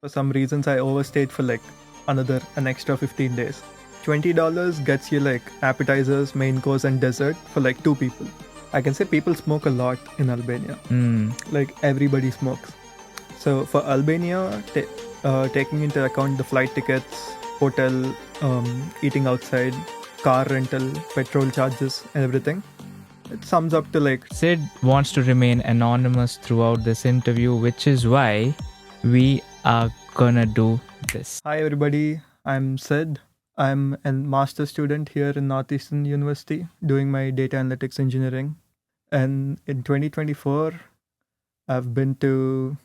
For some reasons, I overstayed for like an extra 15 days. $20 gets you like appetizers, main course, and dessert for like two people. I can say people smoke a lot in Albania. Like everybody smokes. So for Albania, taking into account the flight tickets, hotel, eating outside, car rental, petrol charges, and everything, it sums up to like Sid wants to remain anonymous throughout this interview, which is why we are gonna do this. Hi everybody, I'm Sid. I'm a master student here in Northeastern University doing my data analytics engineering. And in 2024, I've been to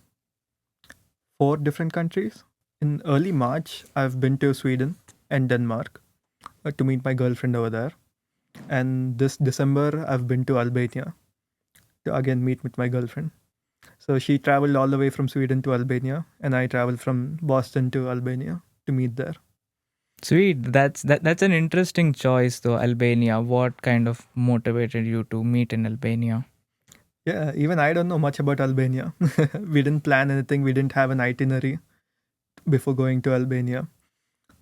4 different countries. In early March, I've been to Sweden and Denmark to meet my girlfriend over there. And this December, I've been to Albania to again meet with my girlfriend. So she traveled all the way from Sweden to Albania, and I traveled from Boston to Albania to meet there. Sweet. That's an interesting choice though, Albania. What kind of motivated you to meet in Albania? Yeah, even I don't know much about Albania. We didn't plan anything, we didn't have an itinerary before going to Albania.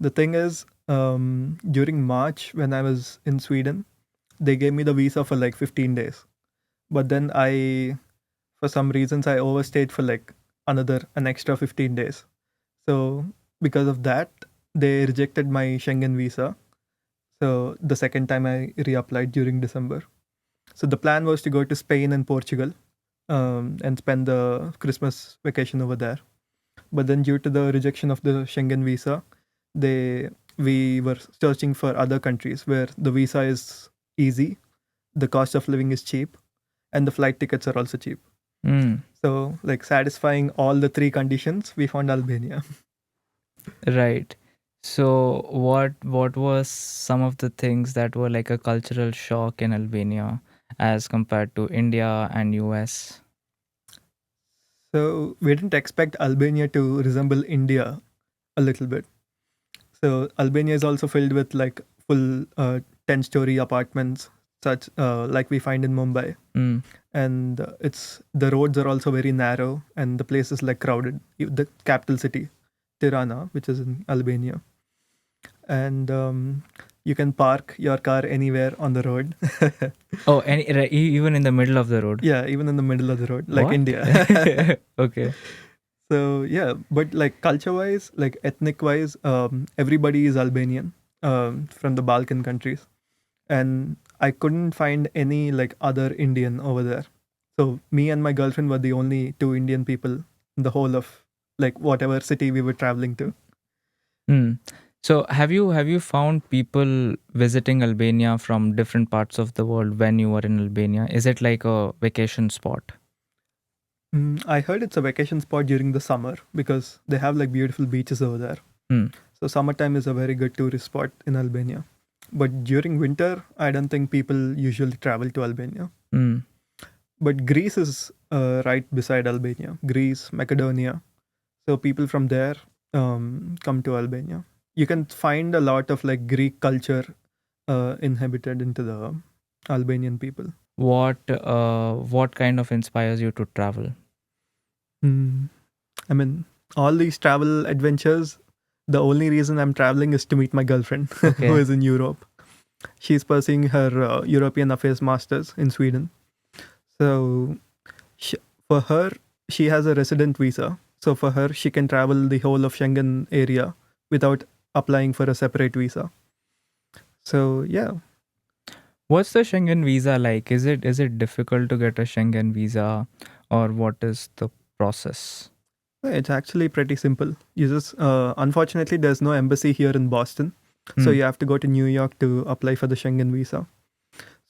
The thing is, during March when I was in Sweden, they gave me the visa for like 15 days. But then for some reasons, I overstayed for like an extra 15 days. So because of that, they rejected my Schengen visa. So the second time I reapplied during December. So the plan was to go to Spain and Portugal and spend the Christmas vacation over there. But then due to the rejection of the Schengen visa, we were searching for other countries where the visa is easy, the cost of living is cheap, and the flight tickets are also cheap. So like satisfying all the 3 conditions, we found Albania. Right. So what was some of the things that were like a cultural shock in Albania as compared to India and US? So we didn't expect Albania to resemble India a little bit. So Albania is also filled with like full 10-story apartments, such like we find in Mumbai. And the roads are also very narrow, and the place is like crowded. The capital city, Tirana, which is in Albania, and you can park your car anywhere on the road. Oh, even in the middle of the road? Yeah, even in the middle of the road, like What? India. Okay. So yeah, but like culture-wise, like ethnic-wise, everybody is Albanian from the Balkan countries, and I couldn't find any like other Indian over there. So me and my girlfriend were the only 2 Indian people in the whole of like whatever city we were traveling to. So have you found people visiting Albania from different parts of the world when you were in Albania? Is it like a vacation spot? I heard it's a vacation spot during the summer because they have like beautiful beaches over there. So summertime is a very good tourist spot in Albania. But during winter, I don't think people usually travel to Albania. But Greece is right beside Albania. Greece, Macedonia. So people from there come to Albania. You can find a lot of like Greek culture inhabited into the Albanian people. What kind of inspires you to travel? I mean, all these travel adventures, the only reason I'm traveling is to meet my girlfriend who is in Europe. She's pursuing her European Affairs Masters in Sweden. So for her, she has a resident visa. So for her, she can travel the whole of Schengen area without applying for a separate visa. So yeah. What's the Schengen visa like? Is it difficult to get a Schengen visa, or what is the process? It's actually pretty simple. You just unfortunately there's no embassy here in Boston, so you have to go to New York to apply for the Schengen visa.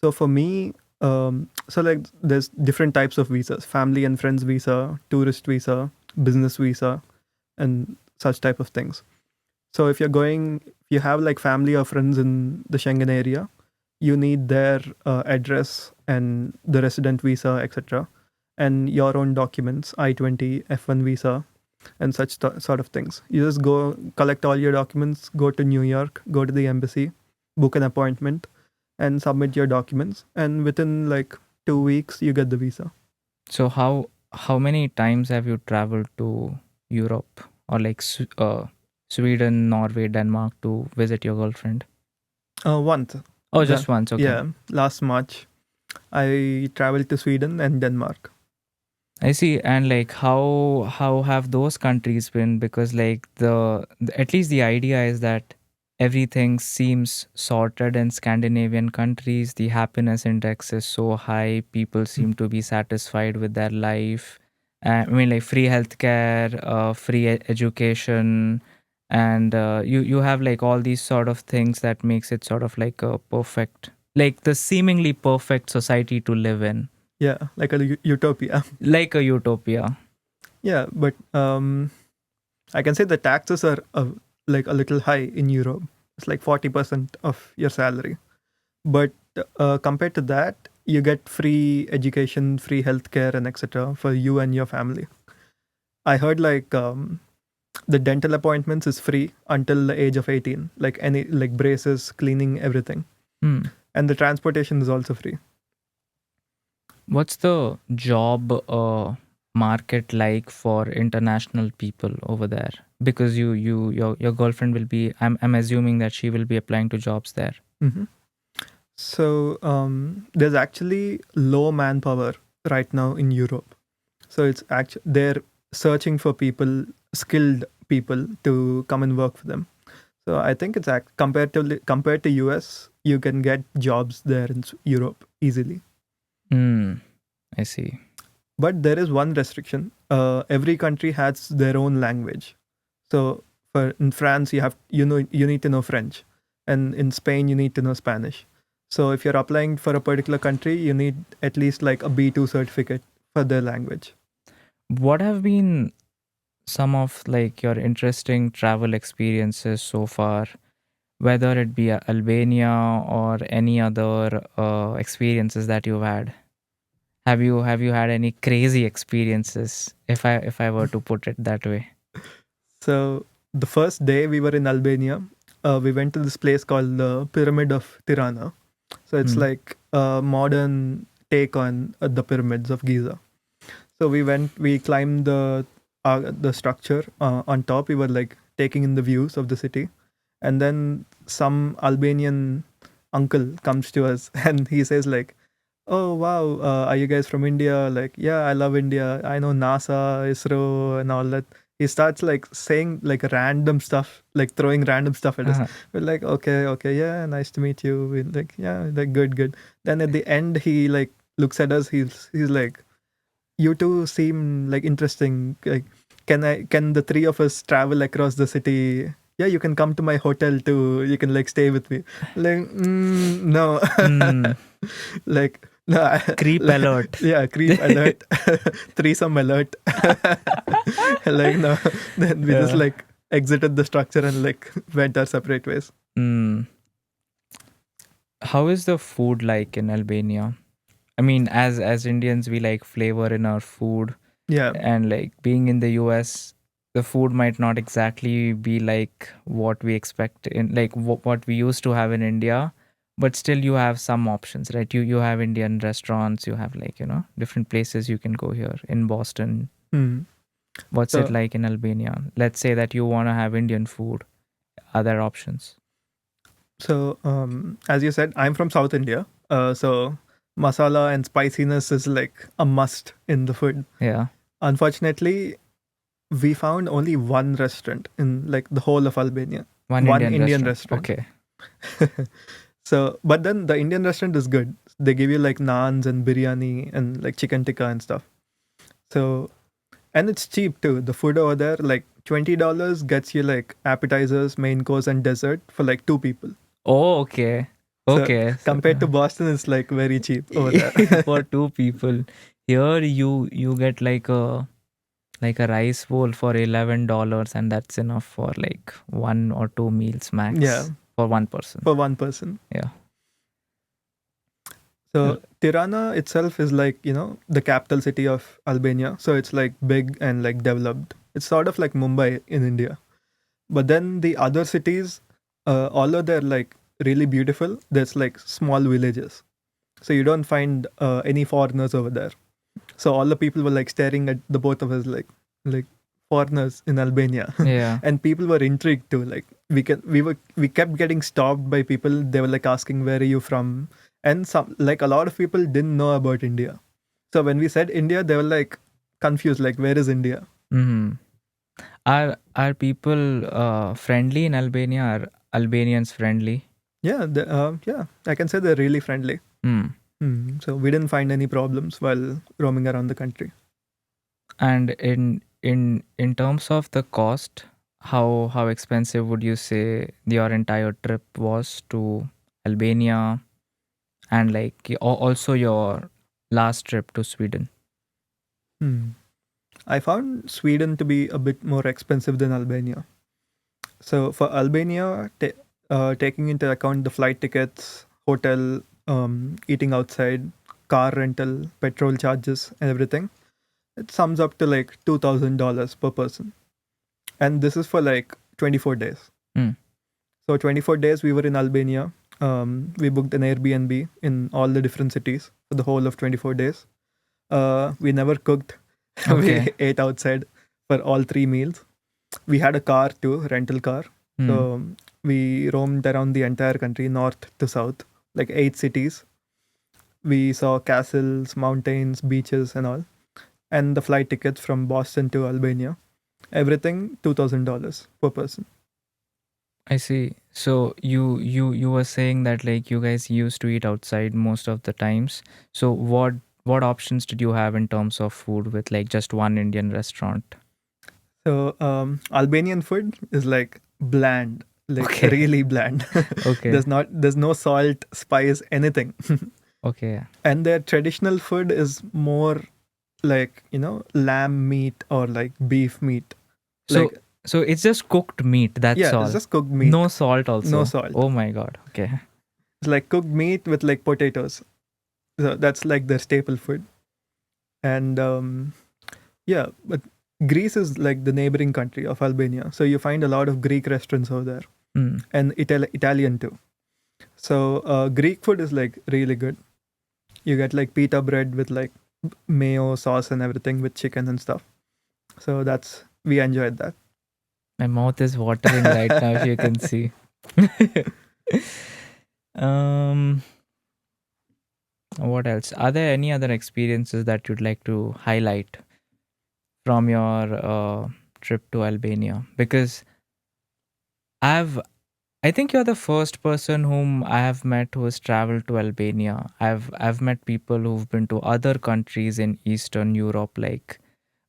So for me, so like there's different types of visas: family and friends visa, tourist visa, business visa, and such type of things. So if you have like family or friends in the Schengen area, you need their address and the resident visa, etc., and your own documents, I-20, F1 visa, and such sort of things. You just go collect all your documents, go to New York, go to the embassy, book an appointment, and submit your documents. And within like 2 weeks, you get the visa. So how many times have you traveled to Europe? or like Sweden, Norway, Denmark to visit your girlfriend? Once. Oh, The- just once. Okay. Yeah, last March, I traveled to Sweden and Denmark. I see. And like how have those countries been? Because like at least the idea is that everything seems sorted in Scandinavian countries. The happiness index is so high. People seem to be satisfied with their life. I mean, like free healthcare, free education, and you have like all these sort of things that makes it sort of like a perfect, like the seemingly perfect society to live in, Yeah, like a utopia. like a utopia. Yeah, but I can say the taxes are like a little high in Europe. It's like 40% of your salary. But compared to that, you get free education, free healthcare, and etc. for you and your family. I heard like the dental appointments is free until the age of 18. Like any like braces, cleaning, everything, Hmm. and the transportation is also free. What's the job market like for international people over there? Because your girlfriend will be. I'm assuming that she will be applying to jobs there. hmm So there's actually low manpower right now in Europe. So it's actually they're searching for people, skilled people to come and work for them. So I think it's compared to US, you can get jobs there in Europe easily. Hmm. I see. But there is one restriction. Every country has their own language. So for in France, you need to know French, and in Spain you need to know Spanish. So if you're applying for a particular country, you need at least like a B2 certificate for their language. What have been some of like your interesting travel experiences so far? Whether it be Albania or any other experiences that you've had. Have you had any crazy experiences? If I were to put it that way. So the first day we were in Albania, we went to this place called the Pyramid of Tirana. So it's Hmm. like a modern take on the pyramids of Giza. So we climbed the structure on top. We were like taking in the views of the city, and then some Albanian uncle comes to us and he says like, "Oh wow, are you guys from India?" Like, "Yeah, I love India. I know NASA, ISRO, and all that." He starts like saying like random stuff, like throwing random stuff at us. Uh-huh. We're like, "Okay, okay, yeah, nice to meet you." We're like, "Yeah, like good, good." Then at the end, he like looks at us. He's like, "You two seem like interesting. Like, can the three of us travel across the city? Yeah, you can come to my hotel too. You can like stay with me." Like, no, Hmm. like no, Creep like, alert. yeah, creep alert, threesome alert. Like no, then we just Yeah. like exited the structure and like went our separate ways. Hmm. How is the food like in Albania? I mean, as Indians, we like flavor in our food, Yeah, and like being in the US, the food might not exactly be like what we expect in like what we used to have in India, but still you have some options, right? You have Indian restaurants, you have like different places you can go here in Boston. hmm. What's it So like in Albania? Let's say that you want to have Indian food. Are there options? as you said, I'm from South India. So masala and spiciness is like a must in the food. Yeah, Unfortunately, we found only one restaurant in like the whole of Albania. one One Indian Indian restaurant. restaurant. Okay. So, but then the Indian restaurant is good. They give you like naans and biryani and like chicken tikka and stuff. So, and it's cheap too. The food over there, like $20 gets you like appetizers, main course, and dessert for like two people. Oh, okay. So Okay. So, compared to Boston, it's like very cheap over there. for two people, here you get like a rice bowl for $11, and that's enough for like one or two meals Yeah, max for one person. for one person. Yeah. So Tirana itself is like, the capital city of Albania. So it's like big and like developed. It's sort of like Mumbai in India. But then the other cities, although they're like really beautiful, there's like small villages. So you don't find any foreigners over there. So all the people were like staring at the both of us like foreigners in Albania, Yeah. and people were intrigued too. Like we kept getting stopped by people. They were like asking, "Where are you from?" And some like a lot of people didn't know about India. So when we said India, they were like confused, like, "Where is India?" Mm-hmm. Are people friendly in Albania? Are Albanians friendly? Yeah, yeah, I can say they're really friendly. Mm. So we didn't find any problems while roaming around the country. And in terms of the cost, how expensive would you say your entire trip was to Albania, and like also your last trip to Sweden? Hmm. I found Sweden to be a bit more expensive than Albania. So for Albania, taking into account the flight tickets, hotel, eating outside, car rental, petrol charges, and everything, it sums up to like $2,000 per person. And this is for like 24 days. Mm. So 24 days we were in Albania. We booked an Airbnb in all the different cities for the whole of 24 days. We never cooked. We Okay. ate outside for all 3 meals. We had a car too, rental car. Mm. So we roamed around the entire country, north to south, like 8 cities. We saw castles, mountains, beaches, and all. And the flight tickets from Boston to Albania, everything $2,000 per person. I see. So you were saying that like you guys used to eat outside most of the times. So what options did you have in terms of food with like just one Indian restaurant? So Albanian food is like bland, like Okay. really bland. Okay. There's no salt, spice, anything. Okay. And their traditional food is more like lamb meat or like beef meat. So Like so it's just cooked meat, that's yeah, all. it's just cooked meat. No salt also. No salt. Oh my god. Okay. It's like cooked meat with like potatoes. So that's like their staple food. And yeah, but Greece is like the neighboring country of Albania. So you find a lot of Greek restaurants over there, Mm. and Italian too. So Greek food is like really good. You get like pita bread with like mayo sauce and everything with chicken and stuff. So we enjoyed that. My mouth is watering right now if you can see. um what else? Are there any other experiences that you'd like to highlight from your trip to Albania? Because I think you're the first person whom I have met who has traveled to Albania. I've met people who've been to other countries in Eastern Europe, like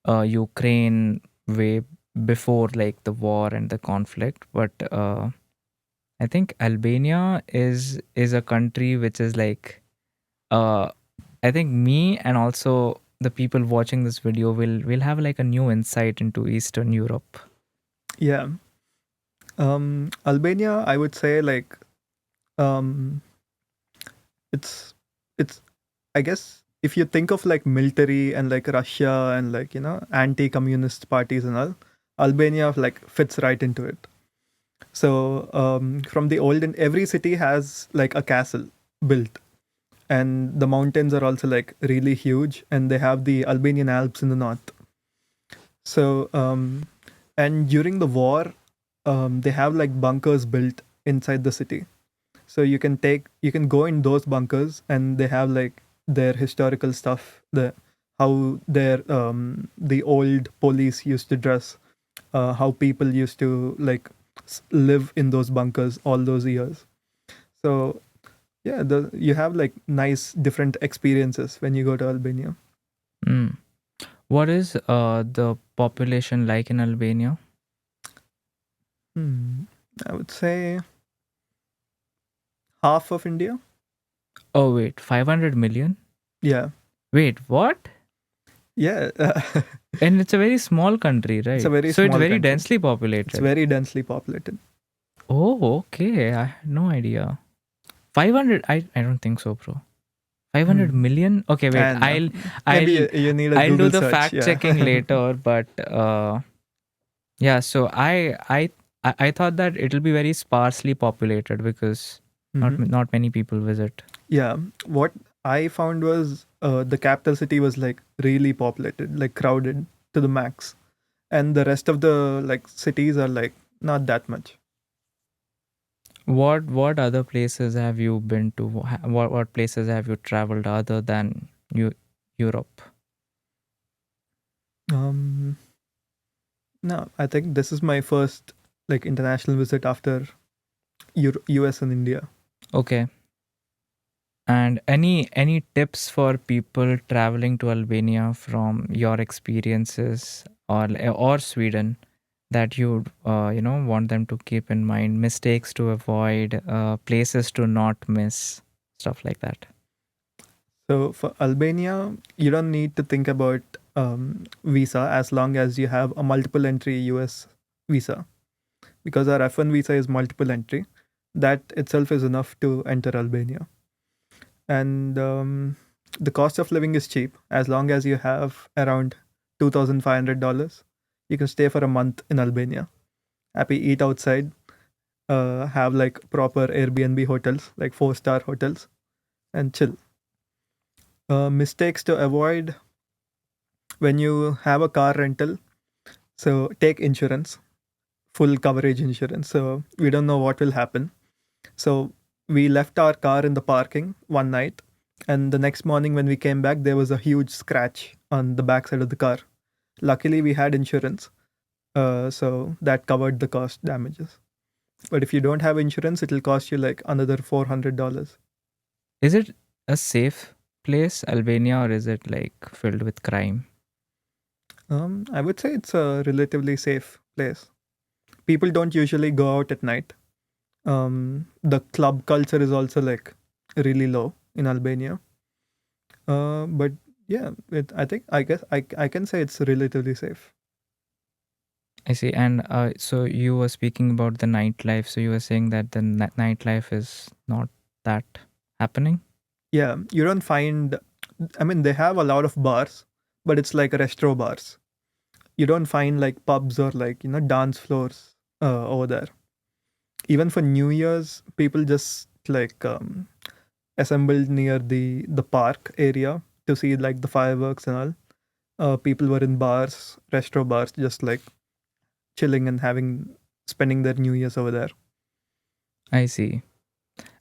Ukraine, way before like the war and the conflict. But I think Albania is a country which is like I think me and also the people watching this video will have like a new insight into Eastern Europe. Yeah. Albania, I would say like um, it's it's I guess if you think of like military and like Russia and like anti-communist parties and all, Albania like fits right into it. So from the olden, every city has like a castle built, and the mountains are also like really huge, and they have the Albanian Alps in the north. So and during the war, they have like bunkers built inside the city. So you can go in those bunkers, and they have like their historical stuff, how their the old police used to dress, how people used to like live in those bunkers all those years. So yeah, you have like nice different experiences when you go to Albania. Mm. What is the population like in Albania? I would say half of India. Oh wait, 500 million? Yeah, Wait, what? yeah. And it's a very small country, right? It's a very So it's small very country. densely It's populated. very densely populated. Oh, okay. I had no idea. 500? I don't think so, bro. 500 million? Okay, wait. And I'll maybe I'll you need a I'll do Google the search. fact Yeah. checking later, but yeah, so I thought that it'll be very sparsely populated because not many people visit. Yeah, what I found was the capital city was like really populated, like crowded to the max, and the rest of the like cities are like not that much. What other places have you been to? What places have you traveled other than Europe? Um, no, I think this is my first like international visit after US and India. Okay. And any tips for people traveling to Albania from your experiences, or Sweden, that you want them to keep in mind, mistakes to avoid, places to not miss, stuff like that. So for Albania, you don't need to think about visa as long as you have a multiple entry US visa, because our F1 visa is multiple entry. That itself is enough to enter Albania. And the cost of living is cheap as long as you have around $2,500. You can stay for a month in Albania. Happy eat outside, have like proper Airbnb hotels, like 4-star hotels, and chill. Mistakes to avoid when you have a car rental. So take insurance, full coverage insurance. So we don't know what will happen. So we left our car in the parking one night, and the next morning when we came back, there was a huge scratch on the backside of the car. Luckily, we had insurance, so that covered the cost damages. But if you don't have insurance, it'll cost you like another $400. Is it a safe place, Albania, or is it like filled with crime? I would say it's a relatively safe place. People don't usually go out at night. The club culture is also like really low in Albania. But yeah, I can say it's relatively safe. I see. And so you were speaking about the nightlife. So you were saying that the nightlife is not that happening? Yeah, you don't find. I mean, they have a lot of bars, but it's like restaurant bars. You don't find like pubs or like dance floors over there. Even for New Year's, people just like assembled near the park area to see like the fireworks and all. People were in bars, restaurant bars, just like chilling and spending their New Year's over there. I see.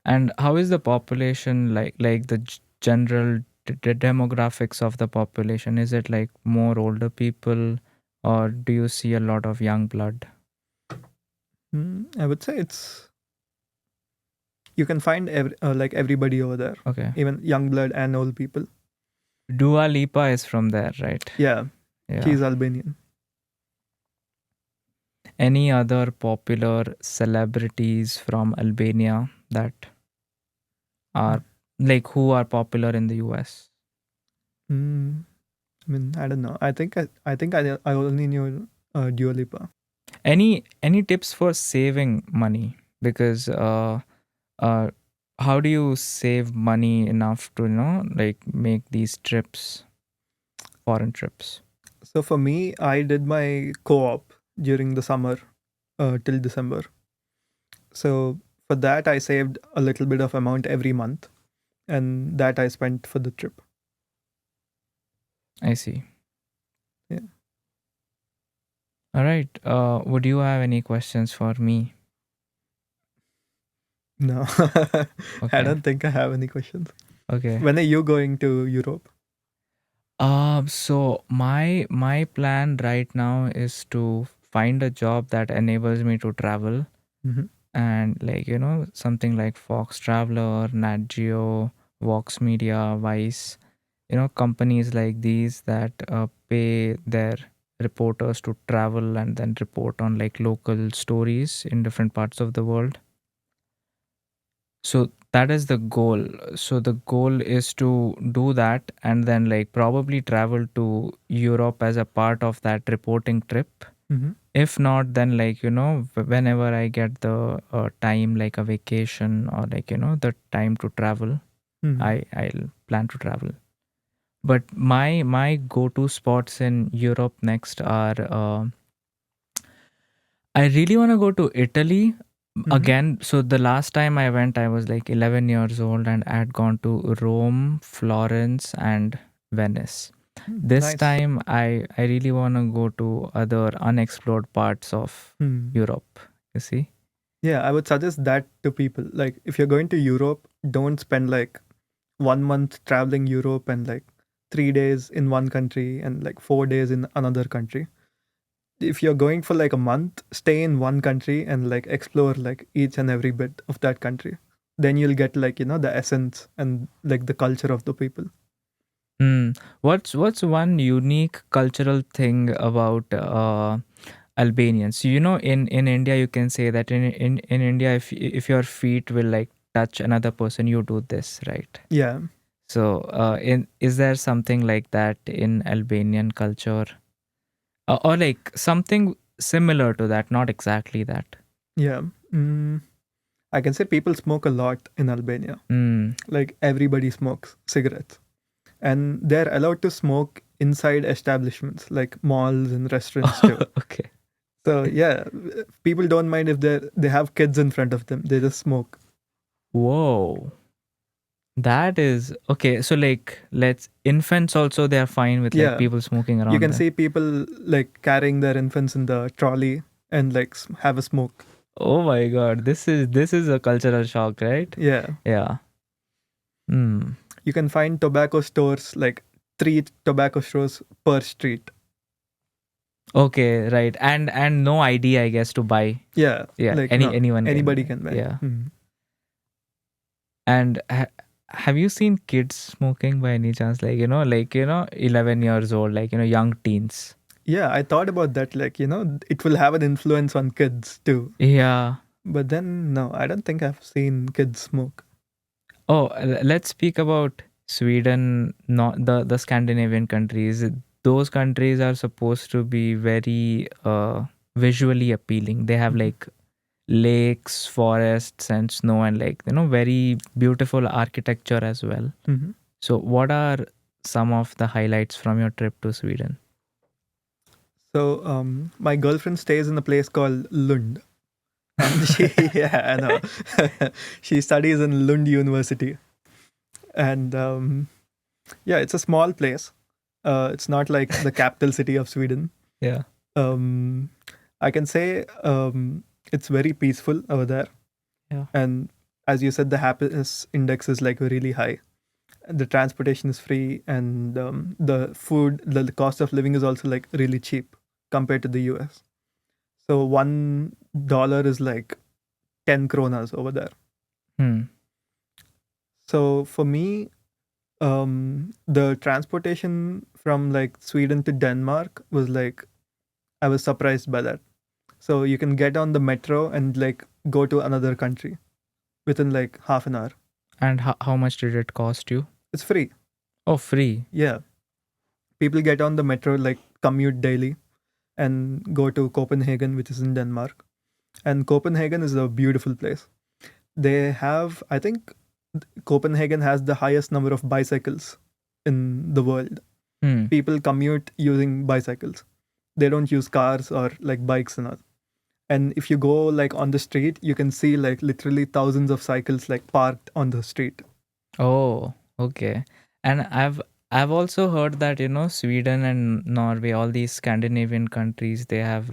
And how is the population, like the general demographics of the population? Is it like more older people, or do you see a lot of young blood? I would say you can find like everybody over there, Okay. even young blood and old people. Dua Lipa is from there, right? Yeah, Yeah. she's Albanian. Any other popular celebrities from Albania that are like who are popular in the US? Mm, I mean, I don't know. I only knew Dua Lipa. Any tips for saving money? Because uh how do you save money enough to like make these trips, foreign trips? So for me, I did my co-op during the summer till December. So for that, I saved a little bit of amount every month, and that I spent for the trip. I see. Yeah. All right. Would you have any questions for me? No, I Okay. don't think I have any questions. Okay. When are you going to Europe? So my plan right now is to find a job that enables me to travel, Mhm. and like something like Fox Traveler, Nat Geo, Vox Media, Vice, companies like these that pay their reporters to travel and then report on like local stories in different parts of the world. So that is the goal. So the goal is to do that and then like probably travel to Europe as a part of that reporting trip. Mhm. If not, then like whenever I get the time, like a vacation or like the time to travel, Mhm. I'll plan to travel. But my go-to spots in Europe next are I really want to go to Italy Mhm. again. So the last time I went, I was like 11 years old and I had gone to Rome, Florence, and Venice. This Nice. time, I really want to go to other unexplored parts of Hmm. Europe. You see? Yeah, I would suggest that to people. Like, if you're going to Europe, don't spend like 1 month traveling Europe and like 3 days in one country and like 4 days in another country. If you're going for like a month, stay in one country and like explore like each and every bit of that country. Then you'll get like, the essence and like the culture of the people. Hmm. What's one unique cultural thing about Albanians? In India, you can say that in India, if your feet will like touch another person, you do this, right? Yeah. So, is there something like that in Albanian culture, or like something similar to that? Not exactly that. Yeah. Mm, I can say people smoke a lot in Albania. Hmm. Like everybody smokes cigarettes. And they're allowed to smoke inside establishments like malls and restaurants too. Okay. So yeah, people don't mind if they have kids in front of them. They just smoke. Whoa. That is okay. So like, let's infants also they are fine with like Yeah, people smoking you around can them. see people like carrying their infants in the trolley and like have a smoke. Oh my god, this is a cultural shock, right? Yeah, Yeah. Hmm. you can find tobacco stores like 3 tobacco stores per street. Okay, right. And no ID, I guess, to buy. Yeah, Yeah, like no, anyone anybody can. can buy. Yeah. Hmm. And have you seen kids smoking by any chance? Like 11 years old, like young teens. Yeah, I thought about that. Like it will have an influence on kids too. Yeah. But then no, I don't think I've seen kids smoke. Oh, let's speak about Sweden, not the Scandinavian countries. Those countries are supposed to be very visually appealing. They have Mhm. like lakes, forests, and snow, and like very beautiful architecture as well. Mhm. So, what are some of the highlights from your trip to Sweden? So my girlfriend stays in a place called Lund, and she yeah I know she studies in Lund University, and yeah, it's a small place. It's not like the capital city of Sweden. Yeah. Um, I can say it's very peaceful over there, Yeah. and as you said, the happiness index is like really high. The transportation is free, and the cost of living is also like really cheap compared to the US. So $1 is like 10 kronas over there. Hmm. So for me, the transportation from like Sweden to Denmark was like I was surprised by that. So you can get on the metro and like go to another country within like half an hour. And how much did it cost you? It's free. Oh, free. Yeah. People get on the metro like commute daily and go to Copenhagen, which is in Denmark. And Copenhagen is a beautiful place. They have, I think, Copenhagen has the highest number of bicycles in the world. Hmm. People commute using bicycles. They don't use cars or like bikes and all. And if you go like on the street, you can see like literally thousands of cycles like parked on the street. Oh, okay. And I've also heard that, Sweden and Norway, all these Scandinavian countries, they have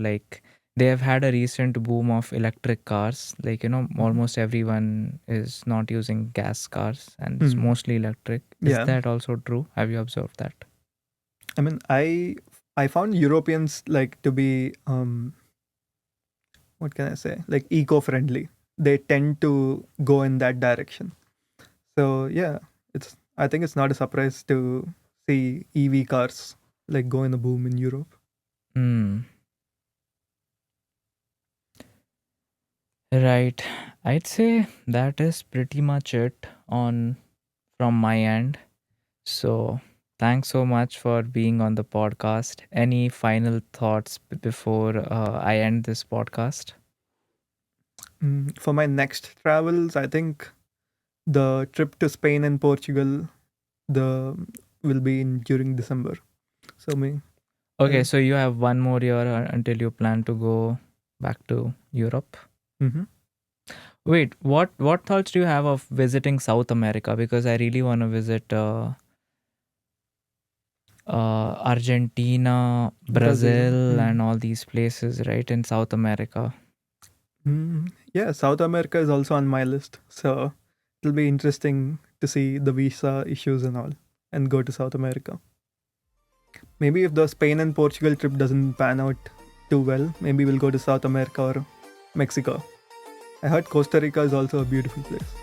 had a recent boom of electric cars. Like, Mhm. almost everyone is not using gas cars and it's Hmm. mostly electric. Is Yeah. that also true? Have you observed that? I mean, I found Europeans like to be what can I say? Like eco-friendly. They tend to go in that direction. So yeah, it's I think it's not a surprise to see EV cars like go in a boom in Europe. Hmm. Right. I'd say that is pretty much it on from my end. So, thanks so much for being on the podcast. Any final thoughts before I end this podcast? For my next travels, I think the trip to Spain and Portugal the will be in during December. So me, Okay, so you have one more year until you plan to go back to Europe. mm-hmm. Wait, what thoughts do you have of visiting South America? Because I really want to visit Argentina, Brazil. Brazil, and all these places, right, in South America. Yeah, South America is also on my list. So it'll be interesting to see the visa issues and all and go to South America. Maybe if the Spain and Portugal trip doesn't pan out too well, maybe we'll go to South America or Mexico. I heard Costa Rica is also a beautiful place.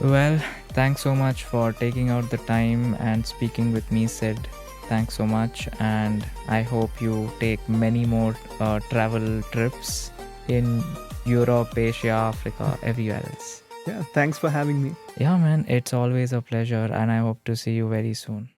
Well, thanks so much for taking out the time and speaking with me, Sid. Thanks so much, and I hope you take many more travel trips in Europe, Asia, Africa, everywhere else. Yeah, thanks for having me. Yeah, man, it's always a pleasure, and I hope to see you very soon.